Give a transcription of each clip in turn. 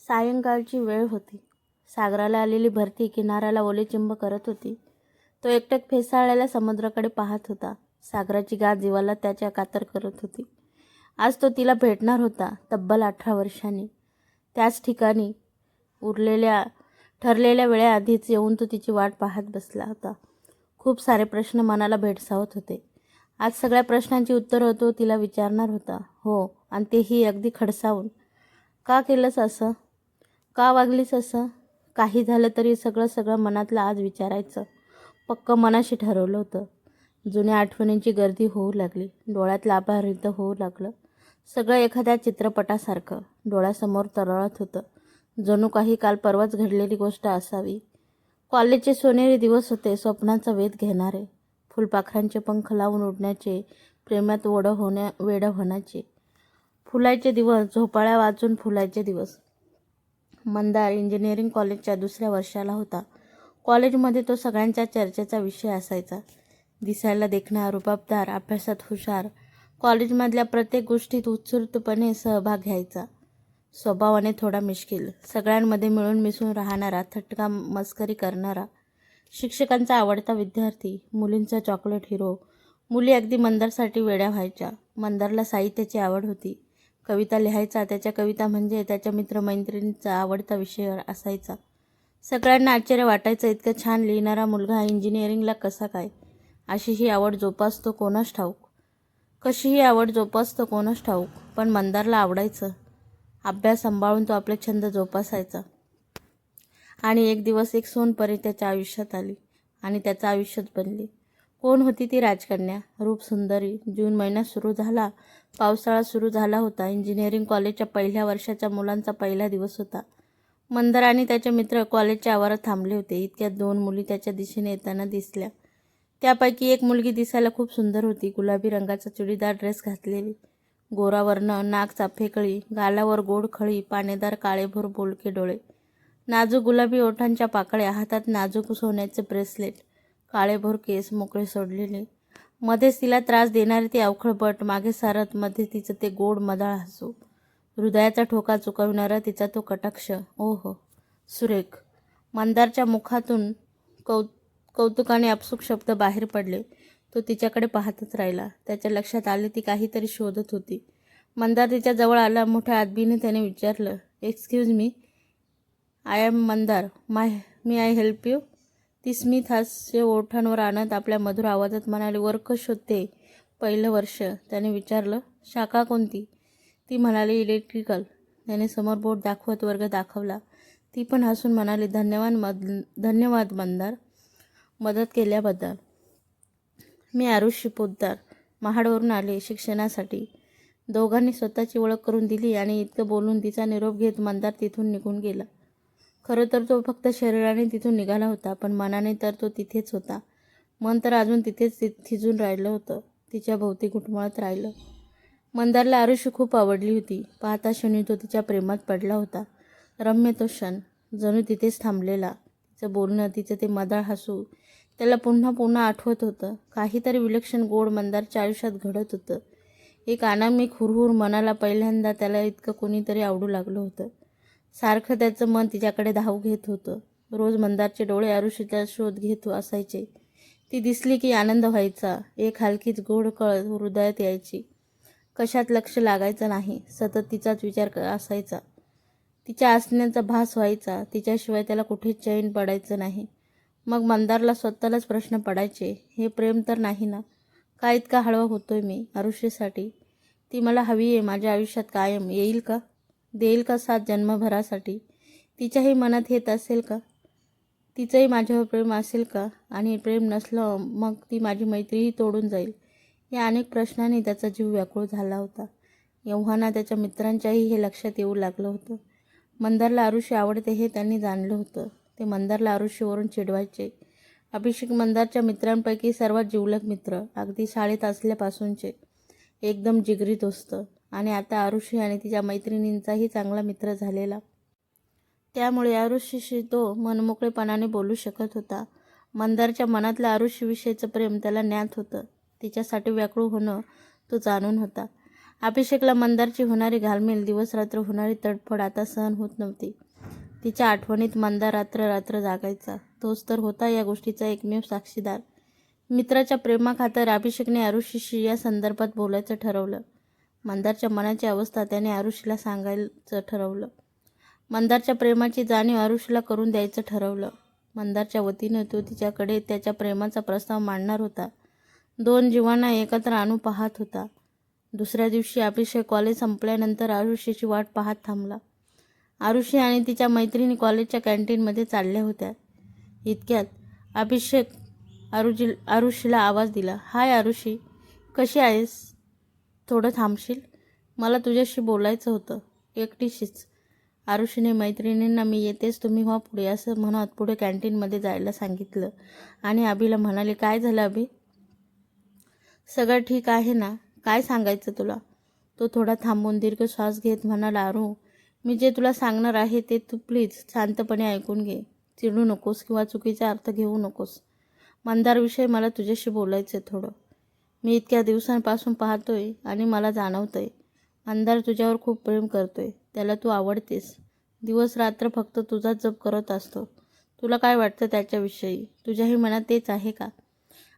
सायंकाळची वेळ होती. सागराला आलेली भरती किनाऱ्याला ओलेचिंब करत होती. तो एकटक फेसाळलेल्या समुद्राकडे पाहत होता. सागराची गाठ जीवाला त्याच्या कातर करत होती. आज तो तिला भेटणार होता, तब्बल 18 वर्षांनी. त्याच ठिकाणी ठरलेल्या वेळेआधीच येऊन तो तिची वाट पाहत बसला होता. खूप सारे प्रश्न मनाला भेडसावत होते. आज सगळ्या प्रश्नांची उत्तरं तो तिला विचारणार होता. हो, आणि तेही अगदी खडसावून. का केलंस असं? का वागलीस असं? काही झालं तरी सगळं मनातलं आज विचारायचं पक्क मनाशी ठरवलं होतं. जुन्या आठवणींची गर्दी होऊ लागली. डोळ्यात लाभारित होऊ लागलं. सगळं एखाद्या चित्रपटासारखं डोळ्यासमोर तरळत होतं. जणू काही काल परवाच घडलेली गोष्ट असावी. कॉलेजचे सोनेरी दिवस होते, स्वप्नांचा वेध घेणारे. फुलपाखरांचे पंख लावून उडण्याचे, प्रेमात वेडं होण्याचे. फुलायचे दिवस, झोपाळ्या वाजून फुलायचे दिवस. मंदार इंजिनिअरिंग कॉलेजच्या दुसऱ्या वर्षाला होता. कॉलेजमध्ये तो सगळ्यांच्या चर्चेचा विषय असायचा. दिसायला देखणा, रुबाबदार, अभ्यासात हुशार. कॉलेजमधल्या प्रत्येक गोष्टीत उत्स्फूर्तपणे सहभाग घ्यायचा. स्वभावाने थोडा मिश्किल, सगळ्यांमध्ये मिळून मिसळून राहणारा, थट्टा मस्करी करणारा. शिक्षकांचा आवडता विद्यार्थी, मुलींचा चॉकलेट हिरो. मुली अगदी मंदारसाठी वेड्या व्हायच्या. मंदारला साहित्याची आवड होती. कविता लिहायचा. त्याच्या कविता म्हणजे त्याच्या मित्रमैत्रिणींचा आवडता विषय असायचा. सगळ्यांना आश्चर्य वाटायचं, इतकं छान लिहिणारा मुलगा इंजिनिअरिंगला कसा काय? कशीही आवड जोपासतो कोणास ठाऊक. पण मंदारला आवडायचं. अभ्यास सांभाळून तो आपले छंद जोपासायचा. आणि एक दिवस एक सोनपरी त्याच्या आयुष्यात आली आणि त्याचं आयुष्यच बनली. कोण होती ती राजकन्या? रूपसुंदरी. जून महिना सुरू झाला. पावसाळा सुरू झाला होता. इंजिनिअरिंग कॉलेजच्या पहिल्या वर्षाच्या मुलांचा पहिला दिवस होता. मंदार आणि त्याचे मित्र कॉलेजच्या आवारात थांबले होते. इतक्यात 2 मुली त्याच्या दिशेने येताना दिसल्या. त्यापैकी एक मुलगी दिसायला खूप सुंदर होती. गुलाबी रंगाचा चुडीदार ड्रेस घातलेली, गोरा वर्ण, नाक चाफेकळी, गालावर गोड खळी, पानेदार काळेभोर बोलके डोळे, नाजूक गुलाबी ओठांच्या पाकळ्या, हातात नाजूक सोन्याचे ब्रेसलेट, काळेभोर केस मोकळे सोडलेले. मध्येच तिला त्रास देणारे ती अवखळ बट, मागे सारत मध्ये तिचं ते गोड मदाळ हसू, हृदयाचा ठोका चुकविणारा तिचा तो कटाक्ष. ओहो, सुरेख. मंदारच्या मुखातून कौतुकाने अपसूक शब्द बाहेर पडले. तो तिच्याकडे पाहतच राहिला. त्याच्या लक्षात आले ती काहीतरी शोधत होती. मंदार तिच्या जवळ आला. मोठ्या आदबीने त्याने विचारलं, excuse me, I am Mandar. May I help you? ती स्मित हास्य ओठांवर आणत आपल्या मधुर आवाजात म्हणाली, वर्क शोधते, पहिलं वर्ष. त्याने विचारलं, शाखा कोणती? ती म्हणाली, इलेक्ट्रिकल. त्याने समोर बोट दाखवत वर्ग दाखवला. ती पण हसून म्हणाली, धन्यवाद मंदार, मदत केल्याबद्दल. मी आरुषी पोद्दार, महाडवरून आले शिक्षणासाठी. दोघांनी स्वतःची ओळख करून दिली आणि इतकं बोलून तिचा निरोप घेत मंदार तिथून निघून गेला. खरं तर तो फक्त शरीराने तिथून निघाला होता, पण मनाने तर तो तिथेच होता. मन तर अजून तिथेच थिजून राहिलं होतं, तिच्या भोवती घुटमळत राहिलं. मंदारला आरुषी खूप आवडली होती. पाहता क्षणी तो तिच्या प्रेमात पडला होता. रम्य तो क्षण, जणू तिथेच थांबलेला. तिचं बोलणं, तिचं ते मदाळ हसू त्याला पुन्हा आठवत होतं. काहीतरी विलक्षण गोड मंदारच्या आयुष्यात घडत होतं. एक अनामिक हुरहुर मनाला पहिल्यांदा त्याला इतकं कोणीतरी आवडू लागलं होतं. सारखं त्याचं मन तिच्याकडे धाव घेत होतं. रोज मंदारचे डोळे आरुषीचा शोध घेत असायचे. ती दिसली की आनंद व्हायचा. एक हलकीच गोड कळ हृदयात यायची. कशात लक्ष लागायचं नाही. सतत तिचाच विचार असायचा. तिच्या असण्याचा भास व्हायचा. तिच्याशिवाय त्याला कुठेच चैन पडायचं नाही. मग मंदारला स्वतःलाच प्रश्न पडायचे, हे प्रेम तर नाही ना? का इतका हळवा होतोय मी आरुषीसाठी? ती मला हवी आहे माझ्या आयुष्यात कायम. येईल का? देईल का साथ जन्मभरासाठी? तिच्याही मनात हेत असेल का? तिचंही माझ्यावर प्रेम असेल का? आणि प्रेम नसलं मग ती माझी मैत्रीही तोडून जाईल. या अनेक प्रश्नांनी त्याचा जीव व्याकुळ झाला होता. एव्हाना त्याच्या मित्रांच्याही हे लक्षात येऊ लागलं होतं. मंदारला आरुषी आवडते हे त्यांनी जाणलं होतं. ते मंदारला आरुषीवरून चिडवायचे. अभिषेक मंदारच्या मित्रांपैकी सर्वात जिवलग मित्र, अगदी शाळेत असल्यापासूनचे, एकदम जिगरी दोस्त. आणि आता आरुषी आणि तिच्या मैत्रिणींचाही चांगला मित्र झालेला. त्यामुळे आरुषीशी तो मनमोकळेपणाने बोलू शकत होता. मंदारच्या मनातलं आरुषीविषयीचं प्रेम त्याला ज्ञात होतं. तिच्यासाठी व्याकुळ होणं तो जाणून होता. अभिषेकला मंदारची होणारी घालमेल, दिवसरात्र होणारी तडफड आता सहन होत नव्हती. तिच्या आठवणीत मंदार रात्र रात्र जागायचा. तोच तर होता या गोष्टीचा एकमेव साक्षीदार. मित्राच्या प्रेमाखातर अभिषेकने आरुषीशी या संदर्भात बोलायचं ठरवलं. मंदारच्या मनाची अवस्था त्याने आरुषीला सांगायचं ठरवलं. मंदारच्या प्रेमाची जाणीव आरुषीला करून द्यायचं ठरवलं. मंदारच्या वतीनं तो तिच्याकडे त्याच्या प्रेमाचा प्रस्ताव मांडणार होता. 2 जीवांना एकत्र आणू पाहत होता. दुसऱ्या दिवशी अभिषेक कॉलेज संपल्यानंतर आरुषीची वाट पाहत थांबला. आरुषी आणि तिच्या मैत्रिणी कॉलेजच्या कॅन्टीनमध्ये चालल्या होत्या. इतक्यात अभिषेक आरुषीला आवाज दिला. हाय आरुषी, कशी आहेस? थोडं थांबशील? मला तुझ्याशी बोलायचं होतं, एकटीशीच. आरुषीने मैत्रिणींना मी येतेच, तुम्ही व्हा पुढे असं म्हणत पुढे कॅन्टीनमध्ये जायला सांगितलं आणि अभिला म्हणाले, काय झालं अभि? सगळं ठीक आहे ना? काय सांगायचं तुला? तो थोडा थांबून दीर्घ श्वास घेत म्हणाला, आरू, मी जे तुला सांगणार आहे ते तू प्लीज शांतपणे ऐकून घे. चिडू नकोस किंवा चुकीचा अर्थ घेऊ नकोस. मंदारविषयी मला तुझ्याशी बोलायचं थोडं. मी इतक्या दिवसांपासून पाहतोय आणि मला जाणवतंय मंदार तुझ्यावर खूप प्रेम करतोय. त्याला तू आवडतेस. दिवस रात्र फक्त तुझाच जप करत असतो. तुला काय वाटतं त्याच्याविषयी? तुझ्याही मनात तेच आहे का?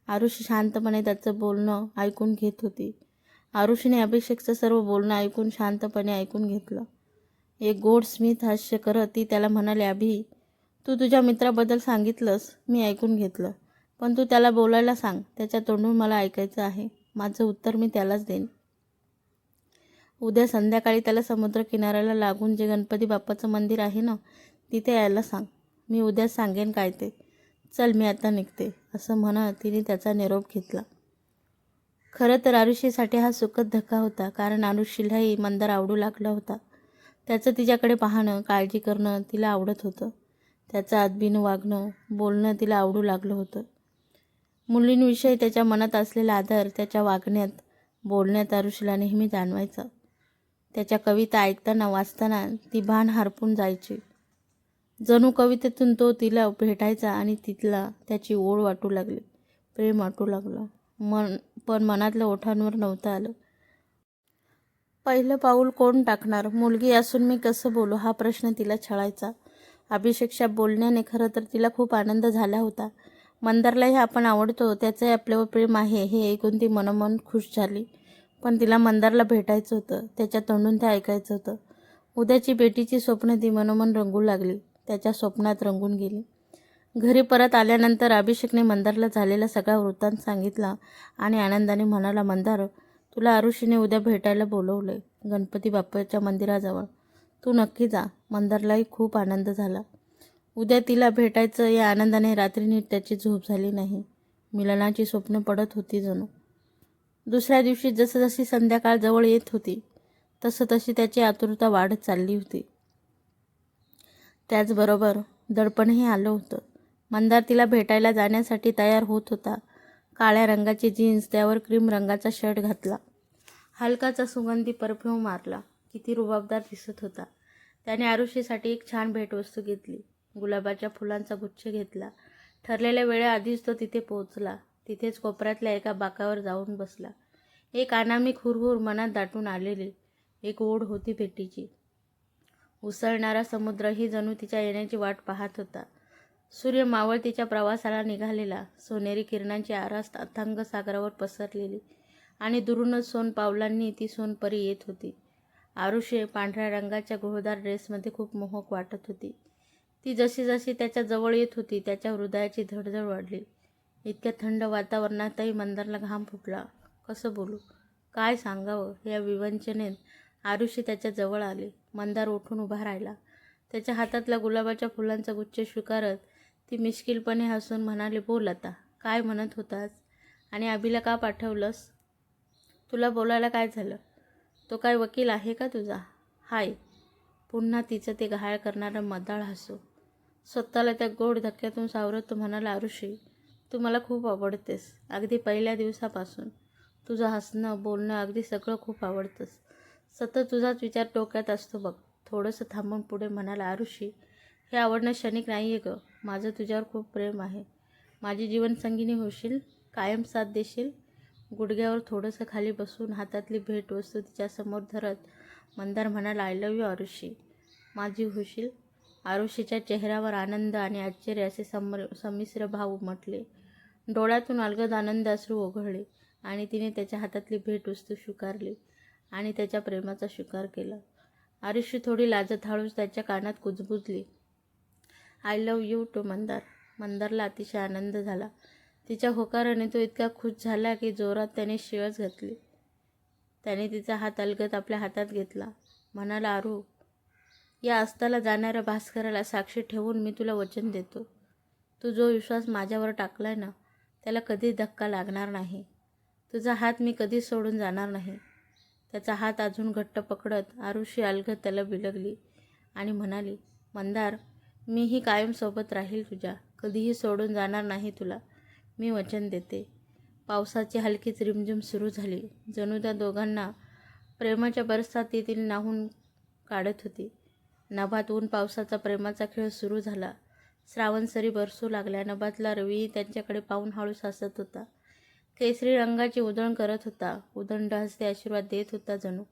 आरुषी शांतपणे त्याचं बोलणं ऐकून घेत होती. आरुषीने अभिषेकचं सर्व बोलणं ऐकून शांतपणे ऐकून घेतलं. एक गोड स्मित हास्य करत ती त्याला म्हणाले, अभि, तू तुझ्या मित्राबद्दल सांगितलंस, मी ऐकून घेतलं. पण तू त्याला बोलायला सांग. त्याच्या तोंडून मला ऐकायचं आहे. माझं उत्तर मी त्यालाच देईन. उद्या संध्याकाळी त्याला समुद्रकिनाऱ्याला लागून जे गणपती बाप्पाचं मंदिर आहे ना, तिथे यायला सांग. मी उद्या सांगेन काय ते. चल, मी आता निघते, असं म्हणत तिने त्याचा निरोप घेतला. खरं तर आरुषीसाठी हा सुखद धक्का होता, कारण आरुषीलाही मंदार आवडू लागला होता. त्याचं तिच्याकडे पाहणं, काळजी करणं तिला आवडत होतं. त्याचं अदबीनं वागणं, बोलणं तिला आवडू लागलं होतं. मुलींविषयी त्याच्या मनात असलेला आदर त्याच्या वागण्यात, बोलण्यात आरुषीला नेहमी जाणवायचा. त्याच्या कविता ऐकताना वाचताना ती भान हरपून जायची. जणू कवितेतून तो तिला भेटायचा आणि तिला त्याची ओढ वाटू लागली, प्रेम वाटू लागलं. पण मनातलं ओठांवर नव्हतं आलं. पहिलं पाऊल कोण टाकणार? मुलगी असून मी कसं बोलू, हा प्रश्न तिला छळायचा. अभिषेकच्या बोलण्याने खरं तर तिला खूप आनंद झाला होता. मंदारलाही आपण आवडतो, त्याचंही आपल्यावर प्रेम आहे हे ऐकून ती मनोमन खुश झाली. पण तिला मंदारला भेटायचं होतं, त्याच्या तोंडून ते ऐकायचं होतं. उद्याची भेटीची स्वप्न ती मनोमन रंगू लागली, त्याच्या स्वप्नात रंगून गेली. घरी परत आल्यानंतर अभिषेकने मंदारला झालेला सगळा वृत्तांत सांगितला आणि आनंदाने म्हणाला, मंदार, तुला आरुषीने उद्या भेटायला बोलवलंय गणपती बाप्पाच्या मंदिराजवळ. तू नक्की जा. मंदारलाही खूप आनंद झाला. उद्या तिला भेटायचं या आनंदाने रात्री नीट त्याची झोप झाली नाही. मिलनाची स्वप्न पडत होती जणू. दुसऱ्या दिवशी जसजशी संध्याकाळ जवळ येत होती तशी त्याची आतुरता वाढत चालली होती. त्याचबरोबर दडपणही आलं होतं. मंदार तिला भेटायला जाण्यासाठी तयार होत होता. काळ्या रंगाची जीन्स, त्यावर क्रीम रंगाचा शर्ट घातला, हलकाचा सुगंधी परफ्यूम मारला. किती रुबाबदार दिसत होता. त्याने आरुषीसाठी एक छान भेटवस्तू घेतली. गुलाबाच्या फुलांचा गुच्छ घेतला. ठरलेल्या वेळेआधीच तो तिथे पोहोचला. तिथेच कोपऱ्यातल्या एका बाकावर जाऊन बसला. एक अनामिक हुरहुर मनात दाटून आलेली एक ओढ होती भेटीची. उसळणारा समुद्रही जणू तिच्या येण्याची वाट पाहत होता. सूर्य मावळतीच्या प्रवासाला निघालेला, सोनेरी किरणांची आरास अथांग सागरावर पसरलेली आणि दुरूनच सोनपावलांनी ती सोनपरी येत होती. आरुषी पांढऱ्या रंगाच्या गोळदार ड्रेसमध्ये खूप मोहक वाटत होती. ती जशी जशी त्याच्या जवळ येत होती त्याच्या हृदयाची धडधड वाढली. इतक्या थंड वातावरणातही मंदारला घाम फुटला. कसं बोलू, काय सांगावं या विवंचनेत आरुषी त्याच्या जवळ आली. मंदार उठून उभा राहिला. त्याच्या हातातल्या गुलाबाच्या फुलांचा गुच्छ स्वीकारत ती मिश्किलपणे हसून म्हणाली, बोल आता, काय म्हणत होतास आणि अभिला का पाठवलंस? तुला बोलायला काय झालं? तो काय वकील आहे का तुझा? हाय. पुन्हा तिचं ते घायल करणारं मदाळ हसू. स्वतःला त्या गोड धक्क्यातून सावरत तो म्हणाला, आरुषी, तू मला खूप आवडतेस. अगदी पहिल्या दिवसापासून. तुझं हसणं, बोलणं, अगदी सगळं खूप आवडतंस. सतत तुझाच विचार डोक्यात असतो बघ. थोडंसं थांबून पुढे म्हणाला, आरुषी, हे आवडणं क्षणिक नाही आहे गं. माझं तुझ्यावर खूप प्रेम आहे. माझी जीवनसंगिनी होशील, कायम साथ देशील. गुडघ्यावर थोडंसं खाली बसून हातातली भेटवस्तू तिच्यासमोर धरत मंदार म्हणाला, आय लव्ह यू आरुषी, माझी होशील? आरुषीच्या चेहऱ्यावर आनंद आणि आश्चर्य असे संमिश्र भाव उमटले. डोळ्यातून अलगद आनंद अश्रू ओघळले आणि तिने त्याच्या हातातली भेटवस्तू स्वीकारली आणि त्याच्या प्रेमाचा स्वीकार केला. आरुषी थोडी लाजत हळूच त्याच्या कानात कुजबुजली, I love you too Mandar. मंदारला अतिशय आनंद झाला. तिच्या होकाराने तो इतका खुश झाला की जोरात त्याने शिळच घातली. त्याने तिचा हात अलगद आपल्या हातात घेतला. म्हणाला, आरू, या अस्ताला जाणाऱ्या भास्कराला साक्षी ठेवून मी तुला वचन देतो, तू जो विश्वास माझ्यावर टाकलाय ना, त्याला कधीच धक्का लागणार नाही. तुझा हात मी कधीच सोडून जाणार नाही. त्याचा हात अजून घट्ट पकडत आरुषी अलगद त्याला बिलगली आणि म्हणाली, मंदार, मीही कायम सोबत राहील तुझ्या, कधीही सोडून जाणार नाही तुला, मी वचन देते. पावसाची हलकीच रिमझिम सुरू झाली. जणू त्या दोघांना प्रेमाच्या बरसातीतील न्हाऊन काढत होती. नभात ऊन पावसाचा प्रेमाचा खेळ सुरू झाला. श्रावणसरी बरसू लागल्या. नभातला रवीही त्यांच्याकडे पाहून हळूच हसत होता. केसरी रंगाची उधळण करत होता. उदंड हस्ते आशीर्वाद देत होता जणू.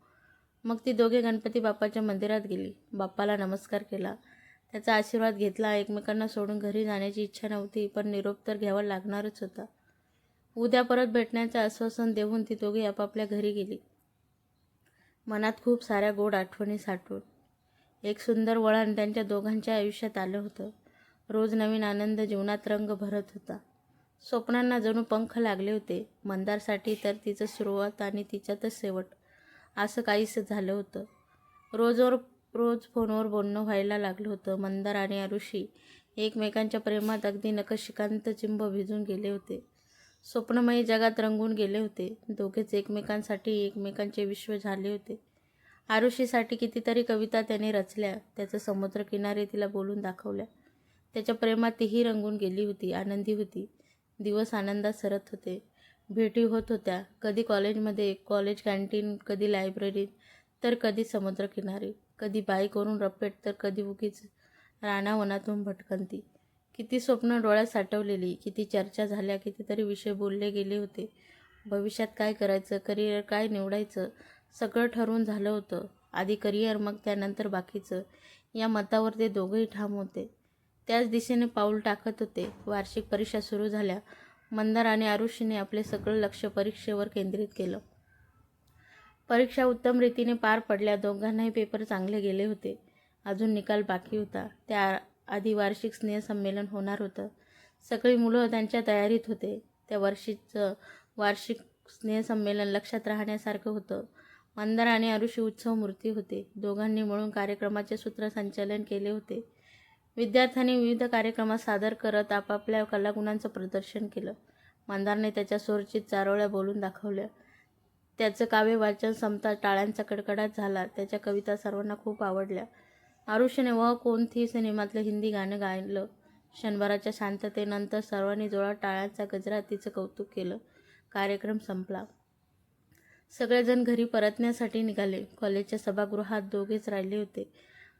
मग ती दोघे गणपती बाप्पाच्या मंदिरात गेली. बाप्पाला नमस्कार केला, त्याचा आशीर्वाद घेतला. एकमेकांना सोडून घरी जाण्याची इच्छा नव्हती, पण निरोप तर घ्यावा लागणारच होता. उद्या परत भेटण्याचे आश्वासन देऊन ती दोघे आपापल्या घरी गेली, मनात खूप साऱ्या गोड आठवणी साठवून. एक सुंदर वळण त्यांच्या दोघांच्या आयुष्यात आलं होतं. रोज नवीन आनंद जीवनात रंग भरत होता. स्वप्नांना जणू पंख लागले होते. मंदारसाठी तर तिचं सुरुवात आणि तिच्यातच शेवट असं काहीसं झालं होतं. रोज फोनवर बोलणं व्हायला लागलं होतं. मंदार आणि आरुषी एकमेकांच्या प्रेमात अगदी नखशिखांत चिंब भिजून गेले होते. स्वप्नमयी जगात रंगून गेले होते. दोघेच एकमेकांसाठी एकमेकांचे विश्व झाले होते. आरुषीसाठी कितीतरी कविता त्याने रचल्या, त्याचं समुद्रकिनारे तिला बोलून दाखवल्या. त्याच्या प्रेमात तीही रंगून गेली होती, आनंदी होती. दिवस आनंदात सरत होते. भेटी होत होत्या, कधी कॉलेजमध्ये, कॉलेज कॅन्टीन, कधी लायब्ररीत, तर कधी समुद्रकिनारी, कधी बाईकवरून रप्पेट, तर कधी उगीच रानावनातून भटकंती. किती स्वप्न डोळ्यात साठवलेली, किती चर्चा झाल्या, कितीतरी विषय बोलले गेले होते. भविष्यात काय करायचं, करिअर काय निवडायचं, सगळं ठरवून झालं होतं. आधी करिअर, मग त्यानंतर बाकीचं, या मतावर ते दोघंही ठाम होते. त्याच दिशेने पाऊल टाकत होते. वार्षिक परीक्षा सुरू झाल्या. मंदार आणि आरुषीने आपले सगळं लक्ष परीक्षेवर केंद्रित केलं. परीक्षा उत्तम रीतीने पार पडल्या. दोघांनाही पेपर चांगले गेले होते. अजून निकाल बाकी होता. त्या आधी वार्षिक स्नेहसंमेलन होणार होतं. सगळी मुलं त्यांच्या तयारीत होते. त्या वर्षीचं वार्षिक स्नेहसंमेलन लक्षात राहण्यासारखं होतं. मंदार आणि आरुषी उत्सव मूर्ती होते. दोघांनी मिळून कार्यक्रमाचे सूत्रसंचालन केले होते. विद्यार्थ्यांनी विविध कार्यक्रमात सादर करत आपापल्या कलागुणांचं प्रदर्शन केलं. मंदारने त्याच्या स्वरचित चारोळ्या बोलून दाखवल्या. त्याचं काव्य वाचन संपताच टाळ्यांचा कडकडाट झाला. त्याच्या कविता सर्वांना खूप आवडल्या. आरुषीने वह कौन थी सिनेमातलं हिंदी गाणं गायलं. क्षणभराच्या शांततेनंतर सर्वांनी जोरात टाळ्यांचा गजरात तिचं कौतुक केलं. कार्यक्रम संपला. सगळेजण घरी परतण्यासाठी निघाले. कॉलेजच्या सभागृहात दोघेच राहिले होते.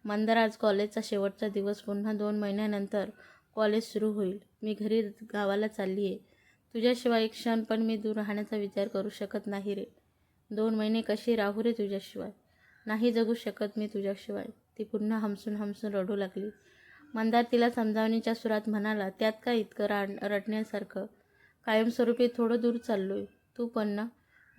मंदार, आज कॉलेजचा शेवटचा दिवस. पुन्हा 2 महिन्यानंतर कॉलेज सुरू होईल. मी घरी गावाला चालली आहे. तुझ्याशिवाय एक क्षण पण मी दूर राहण्याचा विचार करू शकत नाही रे. 2 महिने कशी राहू रे तुझ्याशिवाय? नाही जगू शकत मी तुझ्याशिवाय. ती पुन्हा हमसून रडू लागली. मंदार तिला समजावणीच्या सुरात म्हणाला, त्यात काय इतकं रडण्यासारखं? कायमस्वरूपी थोडं दूर चाललोय. तू पण ना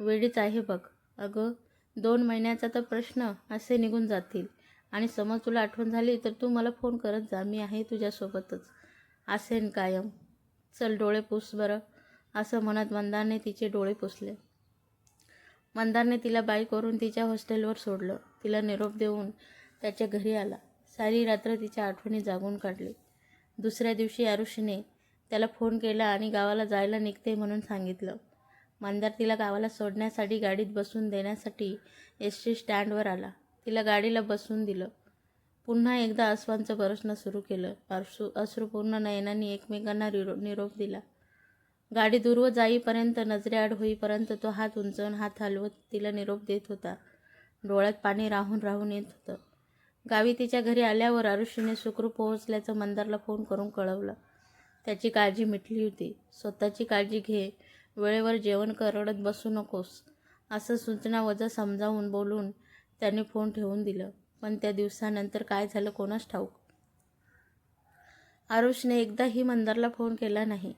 वेळीच आहे बघ. अगं, 2 महिन्याचा तर प्रश्न, असे निघून जातील. आणि समज तुला आठवण झाली तर तू मला फोन करत जा. मी आहे तुझ्यासोबतच, असेन कायम. चल डोळे पुस बरं. असं म्हणत मंदारने तिचे डोळे पुसले. मंदारने तिला बाईकवरून तिच्या हॉस्टेलवर सोडलं. तिला निरोप देऊन त्याच्या घरी आला. सारी रात्र तिच्या आठवणी जागून काढली. दुसऱ्या दिवशी आरुषीने त्याला फोन केला आणि गावाला जायला निघते म्हणून सांगितलं. मंदार तिला गावाला सोडण्यासाठी गाडीत बसून देण्यासाठी एसटी स्टँडवर आला. तिला गाडीला बसून दिलं. पुन्हा एकदा अश्वांचं बरसणं सुरू केलं. अश्रुपूर्ण नयनांनी एकमेकांना निरोप दिला. गाडी दूरवर जाईपर्यंत, नजरेआड होईपर्यंत तो हात उंचावून हात हलवत तिला निरोप देत होता. डोळ्यात पाणी राहून येत होतं. गावी तिच्या घरी आल्यावर आरुषीने सुखरूप पोहोचल्याचं मंदारला फोन करून कळवलं. त्याची काळजी मिटली होती. स्वतःची काळजी घे. वेळेवर जेवण कर, रडत बसू नकोस असं सूचना वजा समजावून बोलून त्याने फोन ठेवून दिलं. पण त्या दिवसानंतर काय झालं कोणास ठाऊक. आरुषने एकदाही मंदारला फोन केला नाही.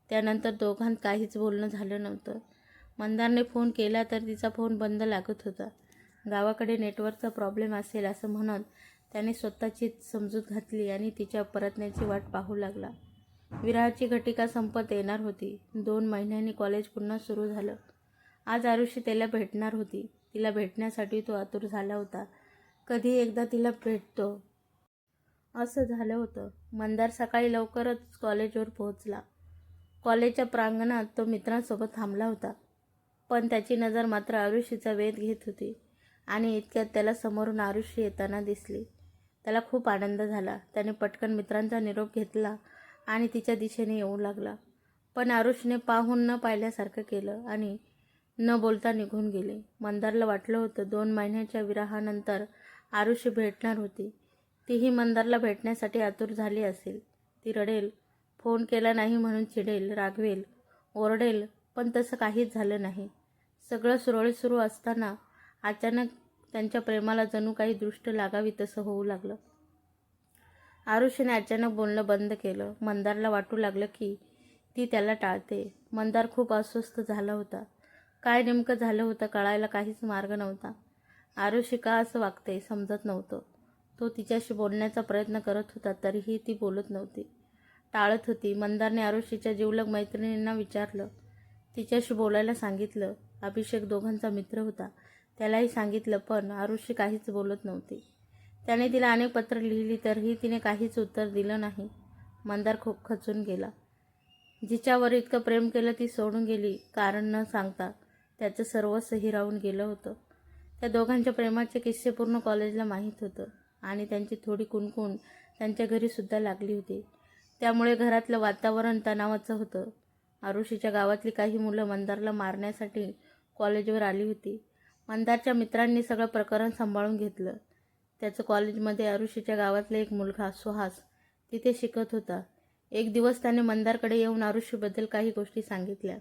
त्यानंतर दोघांत काहीच बोलणं झालं नव्हतं. मंदारने फोन केला तर तिचा फोन बंद लागत होता. गावाकडे नेटवर्कचा प्रॉब्लेम असेल असं म्हणत त्याने स्वतःची समजूत घातली आणि तिच्या परतण्याची वाट पाहू लागला. विराहाची घटिका संपत येणार होती. 2 महिन्यांनी कॉलेज पुन्हा सुरू झालं. आज आरुषी त्याला भेटणार होती. तिला भेटण्यासाठी तो आतुर झाला होता. कधी एकदा तिला भेटतो असं झालं होतं. मंदार सकाळी लवकरच कॉलेजवर पोहोचला. कॉलेजच्या प्रांगणात तो मित्रांसोबत थांबला होता. पण त्याची नजर मात्र आरुषीचा वेध घेत होती आणि इतक्यात त्याला समोरून आरुषी येताना दिसली. त्याला खूप आनंद झाला. त्याने पटकन मित्रांचा निरोप घेतला आणि तिच्या दिशेने येऊ लागला. पण आरुषीने पाहून न पाहिल्यासारखं केलं आणि न बोलता निघून गेले. मंदारला वाटलं होतं 2 महिन्याच्या विराहानंतर आरुषी भेटणार होती. तीही मंदारला भेटण्यासाठी आतुर झाली असेल. ती रडेल, फोन केला नाही म्हणून चिडेल, रागवेल, ओरडेल, पण तसं काहीच झालं नाही. सगळं सुरळीत सुरू असताना अचानक त्यांच्या प्रेमाला जणू काही दृष्ट लागावी तसं होऊ लागलं. आरुषीने अचानक बोलणं बंद केलं. मंदारला वाटू लागलं की ती त्याला टाळते. मंदार खूप अस्वस्थ झाला होता. काय नेमकं झालं होतं कळायला काहीच मार्ग नव्हता. आरुषी का असं वागते समजत नव्हतं. तो तिच्याशी बोलण्याचा प्रयत्न करत होता तरीही ती बोलत नव्हती, टाळत होती. मंदारने आरुषीच्या जिवलग मैत्रिणींना विचारलं, तिच्याशी बोलायला सांगितलं. अभिषेक दोघांचा मित्र होता, त्यालाही सांगितलं, पण आरुषी काहीच बोलत नव्हती. त्याने तिला अनेक पत्र लिहिली तरीही तिने काहीच उत्तर दिलं नाही. मंदार खूप खचून गेला. जिच्यावर इतकं प्रेम केलं ती सोडून गेली, कारण न सांगता. त्याचं सर्वस्व हिरावून गेलं होतं. त्या दोघांच्या प्रेमाचे किस्से पूर्ण कॉलेजला माहीत होतं आणि त्यांची थोडी कुणकुण त्यांच्या घरीसुद्धा लागली होती. त्यामुळे घरातलं वातावरण तणावाचं होतं. आरुषीच्या गावातली काही मुलं मंदारला मारण्यासाठी कॉलेजवर आली होती. मंदारच्या मित्रांनी सगळं प्रकरण सांभाळून घेतलं. त्याचं कॉलेजमध्ये आरुषीच्या गावातला एक मुलगा सुहास तिथे शिकत होता. एक दिवस त्याने मंदारकडे येऊन आरुषीबद्दल काही गोष्टी सांगितल्या.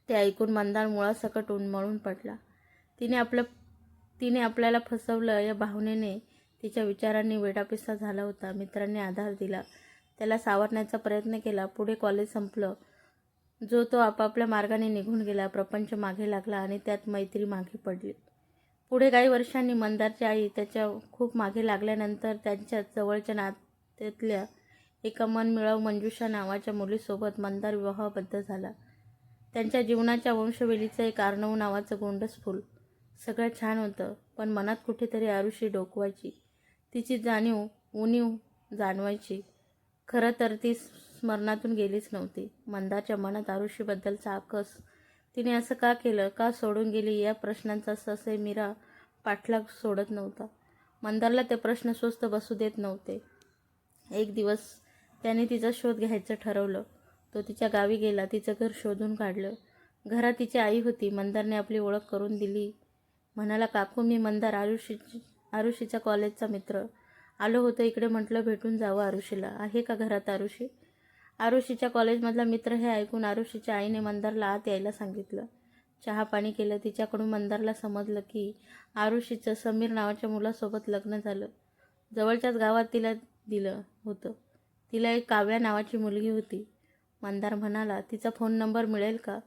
ते ऐकून मंदार मुळासकट उन्मळून पडला. तिने आपल्याला फसवलं या भावनेने तिच्या विचारांनी वेडापिसा झाला होता. मित्रांनी आधार दिला, त्याला सावरण्याचा प्रयत्न केला. पुढे कॉलेज संपलं. तो आपापल्या मार्गाने निघून गेला. प्रपंच मागे लागला आणि त्यात मैत्री मागे पडली. पुढे काही वर्षांनी मंदारची आई त्याच्या खूप मागे लागल्यानंतर त्यांच्या जवळच्या नात्यातल्या एका मनमिळाऊ मंजुषा नावाच्या मुलीसोबत मंदार विवाहबद्ध झाला. त्यांच्या जीवनाच्या वंशवेलीचं एक आर्णव नावाचं गोंडस फूल. सगळं छान होतं, पण मनात कुठेतरी आरुषी डोकवायची. तिची उणीव जाणवायची. खरं तर ती स्मरणातून गेलीच नव्हती. मंदारच्या मनात आरुषीबद्दलचा आकस, तिने असं का केलं, का सोडून गेली, या प्रश्नांचा ससेमिरा पाठलाग सोडत नव्हता. मंदारला ते प्रश्न स्वस्थ बसू देत नव्हते. एक दिवस त्याने तिचा शोध घ्यायचं ठरवलं. तो तिच्या गावी गेला. तिचं घर शोधून काढलं. घरात तिची आई होती. मंदारने आपली ओळख करून दिली. म्हणाला, काकू, मी मंदार, आरुषीचा कॉलेजचा मित्र. आलो होतो इकडे, म्हटलं भेटून जावं आरुषीला. आहे का घरात आरुषी? आरुषीच्या कॉलेजमधला मित्र हे ऐकून आरुषीच्या आईने मंदारला आत यायला सांगितलं. चहा पाणी केलं. तिच्याकडून मंदारला समजलं की आरुषीचं समीर नावाच्या मुलासोबत लग्न झालं. जवळच्याच गावात तिला दिलं होतं. तिला एक काव्या नावाची मुलगी होती. मंदार म्हणाला, तिचा फोन नंबर मिळेल का?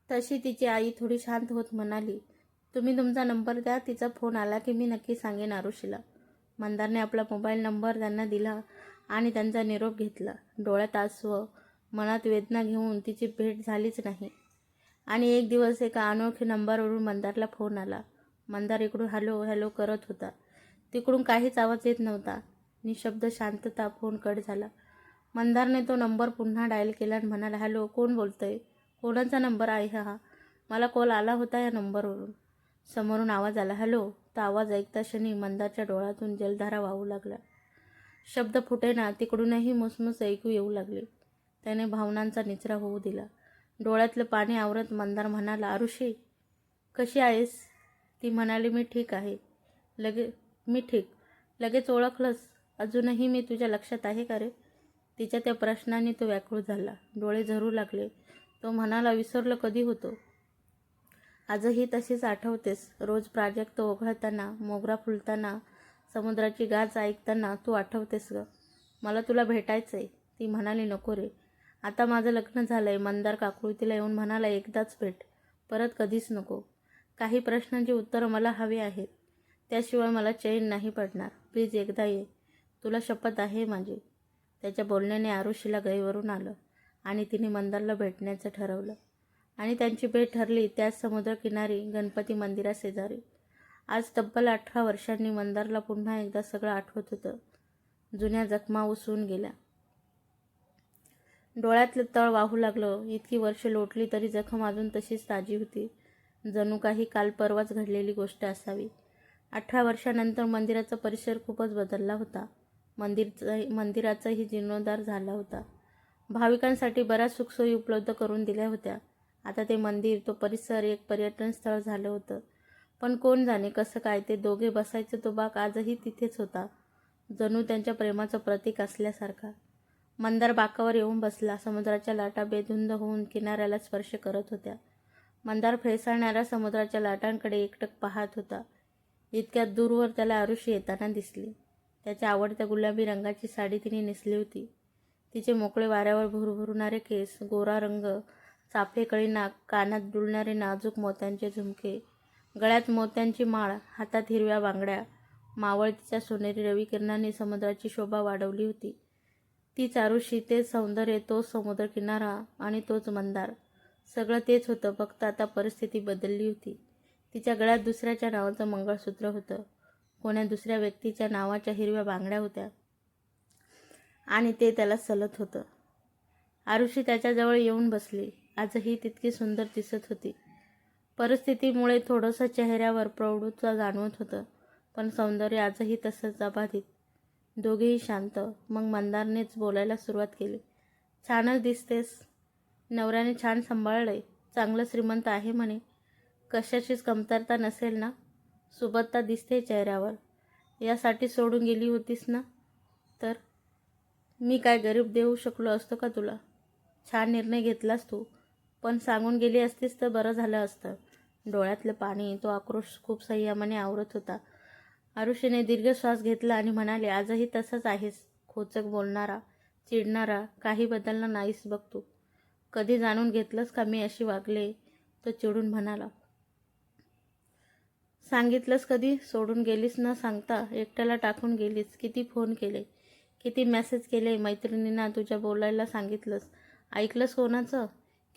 तशी तिची आई थोडी शांत होत म्हणाली, तुम्ही तुमचा नंबर द्या, तिचा फोन आला की मी नक्की सांगेन आरुषीला. मंदारने आपला मोबाईल नंबर त्यांना दिला आणि त्यांचा निरोप घेतला. डोळ्यात आसवं, मनात वेदना घेऊन तिची भेट झालीच नाही. आणि एक दिवस एका अनोळखी नंबरवरून मंदारला फोन आला. मंदार इकडून हॅलो हॅलो करत होता. तिकडून काहीच आवाज येत नव्हता. निशब्द शांतता. फोन कट झाला. मंदारने तो नंबर पुन्हा डायल केला आणि म्हणाला, हॅलो, कोण बोलतंय? कोणाचा नंबर आहे हा? मला कॉल आला होता या नंबरवरून. समोरून आवाज आला, हॅलो. तो आवाज ऐकता क्षणी मंदारच्या डोळ्यातून जलधारा वाहू लागला. शब्द फुटेना, तिकडूनही मुसमुस ऐकू येऊ लागले. त्याने भावनांचा निचरा होऊ दिला. डोळ्यातलं पाणी आवरत मंदार म्हणाला, आरुषी, कशी आहेस? ती म्हणाली, मी ठीक आहे. मी ठीक. लगेच ओळखलंस? अजूनही मी तुझ्या लक्षात आहे का रे? तिच्या त्या प्रश्नाने तो व्याकुळ झाला. डोळे झरू लागले. तो म्हणाला, विसरलो कधी होतो. आजही तशीच आठवतेस. रोज प्राजक्त ओघळताना, मोगरा फुलताना, समुद्राची गाज ऐकताना तू आठवतेस ग. मला तुला भेटायचंय. ती म्हणाली, नको रे, आता माझं लग्न झालंय. मंदार काकुळतीला येऊन म्हणाला, एकदाच भेट, परत कधीच नको. काही प्रश्नांची उत्तरं मला हवी आहेत, त्याशिवाय मला चैन नाही पडणार. प्लीज एकदा ये, तुला शपथ आहे माझी. त्याच्या बोलण्याने आरुषीला गैरवरून आलं आणि तिने मंदारला भेटण्याचं ठरवलं. आणि त्यांची भेट ठरली त्याच समुद्रकिनारी, गणपती मंदिराशेजारी. आज तब्बल 18 वर्षांनी मंदारला पुन्हा एकदा सगळं आठवत होतं. जुन्या जखमा उसळून गेल्या. डोळ्यातलं तळ वाहू लागलं. इतकी वर्ष लोटली तरी जखम अजून तशीच ताजी होती, जणू काही काल परवाच घडलेली गोष्ट असावी. 18 वर्षानंतर मंदिराचा परिसर खूपच बदलला होता. मंदिराचाही जीर्णोद्धार झाला होता. भाविकांसाठी बऱ्याच सुखसोयी उपलब्ध करून दिल्या होत्या. आता ते मंदिर, तो परिसर एक पर्यटन स्थळ झालं होतं. पण कोण जाणे कसं काय ते दोघे बसायचे तो बाग आजही तिथेच होता, जणू त्यांच्या प्रेमाचं प्रतीक असल्यासारखा. मंदार बाकावर येऊन बसला. समुद्राच्या लाटा बेधुंद होऊन किनाऱ्याला स्पर्श करत होत्या. मंदार फेसाळणाऱ्या समुद्राच्या लाटांकडे एकटक पाहत होता. इतक्यात दूरवर त्याला आरुषी येताना दिसली. त्याच्या आवडत्या गुलाबी रंगाची साडी तिने नेसली होती. तिचे मोकळे वाऱ्यावर भुरभुरणारे केस, गोरा रंग, चाफेकळी नाक, कानात डुलणारे नाजूक मोत्यांचे झुमके, गळ्यात मोत्यांची माळ, हातात हिरव्या बांगड्या, मावळतीच्या सोनेरी रविकिरणांनी समुद्राची शोभा वाढवली होती. तीच आरुषी, तेच सौंदर्य, तोच समुद्रकिनारा आणि तोच मंदार. सगळं तेच होतं, फक्त आता परिस्थिती बदलली होती. तिच्या गळ्यात दुसऱ्याच्या नावाचं मंगळसूत्र होतं. कोण्या दुसऱ्या व्यक्तीच्या नावाच्या हिरव्या बांगड्या होत्या आणि ते त्याला सलत होतं. आरुषी त्याच्याजवळ येऊन बसली. आजही तितकी सुंदर दिसत होती. परिस्थितीमुळे थोडंसं चेहऱ्यावर प्रौढत्व जाणवत होतं, पण सौंदर्य आजही तसंच अबाधित. दोघेही शांत. मग मंदारनेच बोलायला सुरुवात केली. छानच दिसतेस. नवऱ्याने छान सांभाळलंय. चांगलं श्रीमंत आहे म्हणे. कशाचीच कमतरता नसेल ना. सुबत्ता दिसते चेहऱ्यावर. यासाठी सोडून गेली होतीस ना. तर मी काय गरीब देऊ शकलो असतो का तुला. छान निर्णय घेतलास तू, पण सांगून गेली असतीस तर बरं झालं असतं. डोळ्यातलं पाणी, तो आक्रोश खूप संयमाने आवरत होता. आरुषीने दीर्घ श्वास घेतला आणि म्हणाले, आजही तसंच आहेस. खोचक बोलणारा, चिडणारा. काही बदलला नाहीस बघ तू. कधी जाणून घेतलंस का मी अशी वागले. तो चिडून म्हणाला, सांगितलंस कधी. सोडून गेलीस न सांगता, एकट्याला टाकून गेलीस. किती फोन केले, किती मेसेज केले. मैत्रिणींना तुझ्या बोलायला सांगितलंस. ऐकलंस कोणाचं.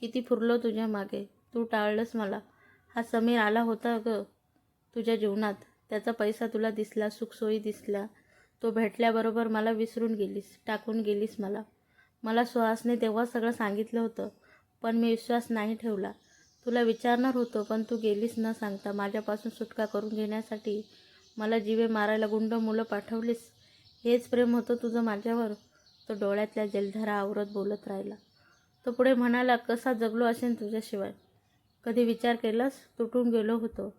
किती फुरलो तुझ्या मागे. तू टाळलंस मला. हा समीर आला होता ग तुझ्या जीवनात. त्याचा पैसा तुला दिसला, सुखसोयी दिसल्या. तो भेटल्याबरोबर मला विसरून गेलीस, टाकून गेलीस मला. मला सुहासने तेव्हा सगळं सांगितलं होतं, पण मी विश्वास नाही ठेवला. तुला विचारणार होतो, पण तू गेलीस न सांगता. माझ्यापासून सुटका करून घेण्यासाठी मला जीवे मारायला गुंड मुलं पाठवलीस. हेच प्रेम होतं तुझं माझ्यावर. तो डोळ्यातल्या जलधारा आवरत बोलत राहिला. तो पुढे म्हणाला, कसा जगलो असेन तुझ्याशिवाय. कधी विचार केलास. तुटून गेलो होतो.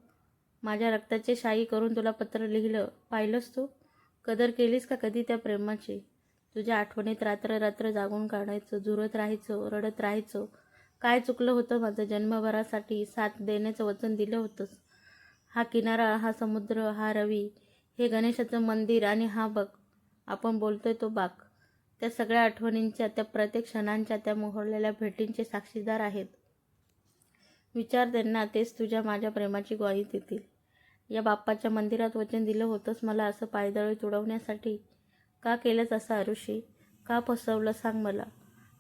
माझ्या रक्ताचे शाई करून तुला पत्र लिहिलं. पाहिलंस तू. कदर केलीस का कधी त्या प्रेमाची. तुझ्या आठवणीत रात्र रात्र जागून काढायचो, झुरत राहायचो, रडत राहायचो. काय चुकलं होतं माझं. जन्मभरासाठी साथ देण्याचं वचन दिलं होतंस. हा किनारा, हा समुद्र, हा रवी, हे गणेशाचं मंदिर आणि हा बघ आपण बोलतोय तो बाग, त्या सगळ्या आठवणींच्या, त्या प्रत्येक क्षणांच्या, त्या मोहरलेल्या भेटींचे साक्षीदार आहेत. विचार त्यांना, तेच तुझ्या माझ्या प्रेमाची ग्वाही देतील. या बाप्पाच्या मंदिरात वचन दिलं होतंस मला असं पायदळी तुडवण्यासाठी. का केलंच असं आरुषी. का फसवलं सांग मला.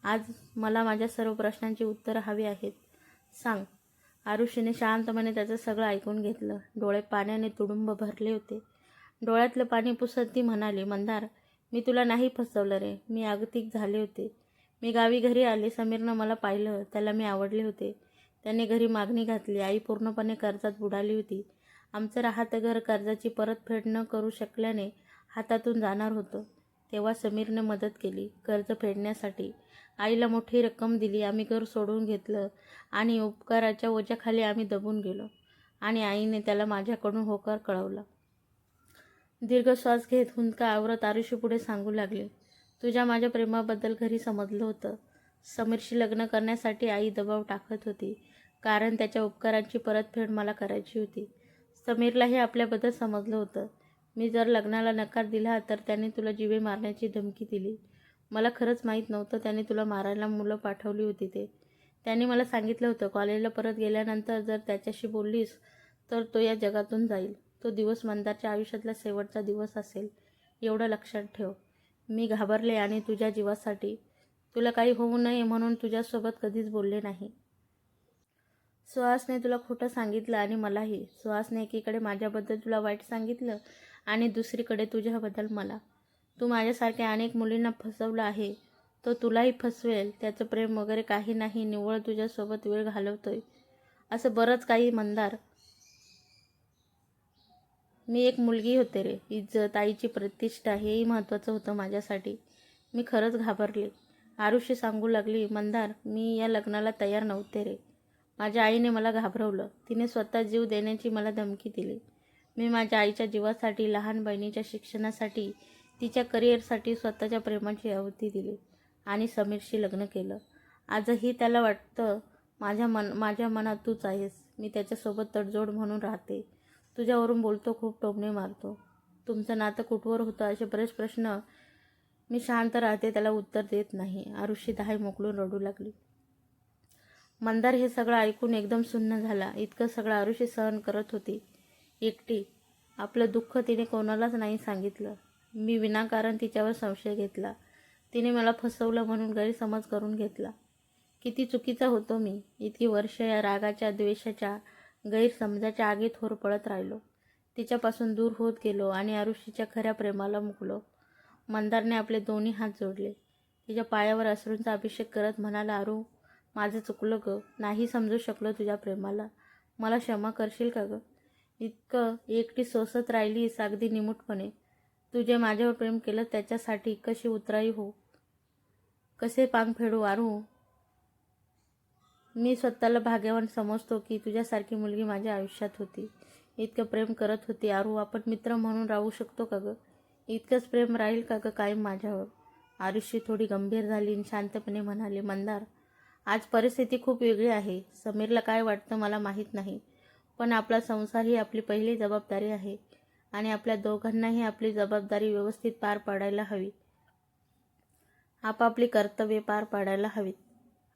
आज मला माझ्या सर्व प्रश्नांची उत्तरं हवी आहेत. सांग. आरुषीने शांतपणे त्याचं सगळं ऐकून घेतलं. डोळे पाण्याने तुडुंब भरले होते. डोळ्यातलं पाणी पुसत ती म्हणाली, मंदार, मी तुला नाही फसवलं रे. मी आगतिक झाले होते. मी गावी घरी आले. समीरनं मला पाहिलं. त्याला मी आवडले होते. त्याने घरी मागणी घातली. आई पूर्णपणे कर्जात बुडाली होती. आमचं राहतं घर कर्जाची परतफेड न करू शकल्याने हातातून जाणार होतं. तेव्हा समीरने मदत केली कर्ज फेडण्यासाठी. आईला मोठी रक्कम दिली. आम्ही घर सोडून घेतलं आणि उपकाराच्या ओझ्याखाली आम्ही दबून गेलो आणि आईने त्याला माझ्याकडून होकार कळवला. दीर्घ श्वास घेत हुंदका आवरत आरुषी पुढे सांगू लागली, तुझ्या माझ्या प्रेमाबद्दल घरी समजलं होतं. समीरशी लग्न करण्यासाठी आई दबाव टाकत होती, कारण त्याच्या उपकारांची परतफेड मला करायची होती. समीरलाही आपल्याबद्दल समजलं होतं. मी जर लग्नाला नकार दिला तर त्याने तुला जीवे मारण्याची धमकी दिली. मला खरंच माहीत नव्हतं त्याने तुला मारायला मुलं पाठवली होती ते. त्याने मला सांगितलं होतं, कॉलेजला परत गेल्यानंतर जर त्याच्याशी बोललीस तर तो या जगातून जाईल. तो दिवस मंदारच्या आयुष्यातला शेवटचा दिवस असेल, एवढं लक्षात ठेव. मी घाबरले आणि तुझ्या जीवासाठी, तुला काही होऊ नये म्हणून तुझ्यासोबत कधीच बोलले नाही. सुहासने तुला खोटं सांगितलं आणि मलाही. सुहासने एकीकडे माझ्याबद्दल तुला वाईट सांगितलं आणि दुसरीकडे तुझ्याबद्दल मला. तू माझ्यासारख्या अनेक मुलींना फसवलं आहे. तो तुलाही फसवेल. त्याचं प्रेम वगैरे काही नाही, निव्वळ तुझ्यासोबत वेळ घालवतोय, असं बरंच काही. मंदार, मी एक मुलगी होते रे. इज्जत, आईची प्रतिष्ठा हेही महत्त्वाचं होतं माझ्यासाठी. मी खरंच घाबरले. आरुषी सांगू लागली, मंदार, मी या लग्नाला तयार नव्हते रे. माझ्या आईने मला घाबरवलं. तिने स्वतः जीव देण्याची मला धमकी दिली. मी माझ्या आईच्या जीवासाठी, लहान बहिणीच्या शिक्षणासाठी, तिच्या करिअरसाठी स्वतःच्या प्रेमाची आहुती दिली आणि समीरशी लग्न केलं. आजही त्याला वाटतं माझ्या मनात तूच आहेस. मी त्याच्यासोबत तडजोड म्हणून राहते. तुझ्यावरून बोलतो, खूप टोमणे मारतो. तुमचं नातं कुठवर होतं असे बरेच प्रश्न. मी शांत राहते, त्याला उत्तर देत नाही. आरुषी दाही मोकळून रडू लागली. मंदार हे सगळं ऐकून एकदम सुन्न झाला. इतकं सगळं आरुषी सहन करत होती एकटी. आपलं दुःख तिने कोणालाच नाही सांगितलं. मी विनाकारण तिच्यावर संशय घेतला. तिने मला फसवलं म्हणून गैरसमज करून घेतला. किती चुकीचा होतो मी. इतकी वर्ष या रागाच्या, द्वेषाच्या, गैरसमजाच्या आगीत होरपळत राहिलो. तिच्यापासून दूर होत गेलो आणि आरुषीच्या खऱ्या प्रेमाला मुकलो. मंदारने आपले दोन्ही हात जोडले. तिच्या पायावर अश्रूंचा अभिषेक करत म्हणाला, आरू, माझं चुकलं गं. नाही समजू शकलो तुझ्या प्रेमाला. मला क्षमा करशील का गं? इतकं एकटी सोसत राहिलीस अगदी निमूटपणे. तुझे माझ्यावर प्रेम केलं त्याच्यासाठी कशी उतराई हो, कसे पांग फेडू आरू. मी स्वतःला भाग्यवान समजतो की तुझ्यासारखी मुलगी माझ्या आयुष्यात होती. इतकं प्रेम करत होती आरू. आपण मित्र म्हणून राहू शकतो का गं? इतकंच प्रेम राहील का गं कायम माझ्यावर? आरुषी थोडी गंभीर झाली आणि शांतपणे म्हणाली, मंदार, आज परिस्थिती खूप वेगळी आहे. समीरला काय वाटतं मला माहीत नाही, पण आपला संसार ही आपली पहिली जबाबदारी आहे आणि आपल्या दोघांनाही आपली जबाबदारी व्यवस्थित पार पाडायला हवी. आपापली कर्तव्ये पार पाडायला हवीत.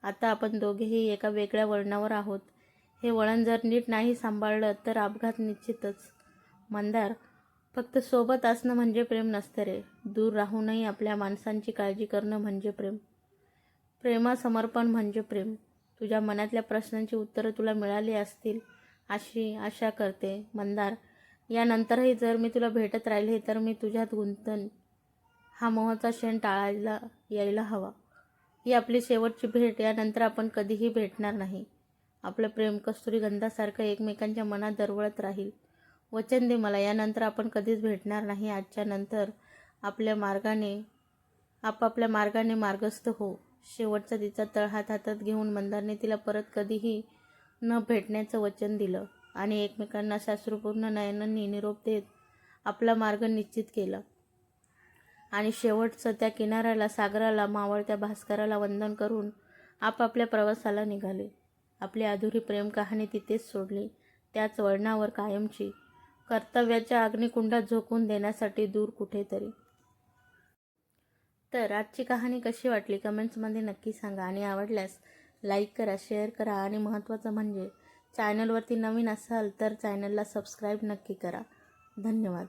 आता आपण दोघेही एका वेगळ्या वळणावर आहोत. हे वळण जर नीट नाही सांभाळलं तर अपघात निश्चितच. मंदार, फक्त सोबत असणं म्हणजे प्रेम नसतं रे. दूर राहूनही आपल्या माणसांची काळजी करणं म्हणजे प्रेम. प्रेमसमर्पण म्हणजे प्रेम. तुझ्या मनातल्या प्रश्नांची उत्तरं तुला मिळाली असतील अशी आशा करते. मंदार, यानंतरही जर मी तुला भेटत राहिले तर मी तुझ्यात गुंतन हा मोहाचा क्षण टाळायला यायला हवा. ही आपली शेवटची भेट. यानंतर आपण कधीही भेटणार नाही. आपलं प्रेम कस्तुरीगंधासारखं एकमेकांच्या मनात दरवळत राहील. वचन दे मला, यानंतर आपण कधीच भेटणार नाही. आजच्या नंतर आपापल्या मार्गाने मार्गस्थ हो. शेवटचा तिचा तळहात हातात घेऊन मंदारने तिला परत कधीही न भेटण्याचं वचन दिलं आणि एकमेकांना साश्रुपूर्ण नयनांनी निरोप देत आपला मार्ग निश्चित केला. आणि शेवटचं त्या किनाऱ्याला, सागराला, मावळत्या भास्कराला वंदन करून आपापल्या प्रवासाला निघाले. आपली अधुरी प्रेम कहाणी तिथेच सोडली, त्याच वळणावर कायमची, कर्तव्याच्या अग्निकुंडात झोकून देण्यासाठी दूर कुठेतरी. तर आजची कहाणी कशी वाटली कमेंट्समध्ये नक्की सांगा आणि आवडल्यास लाईक करा, शेअर करा आणि महत्त्वाचं म्हणजे चॅनलवरती नवीन असाल तर चॅनलला सबस्क्राईब नक्की करा. धन्यवाद.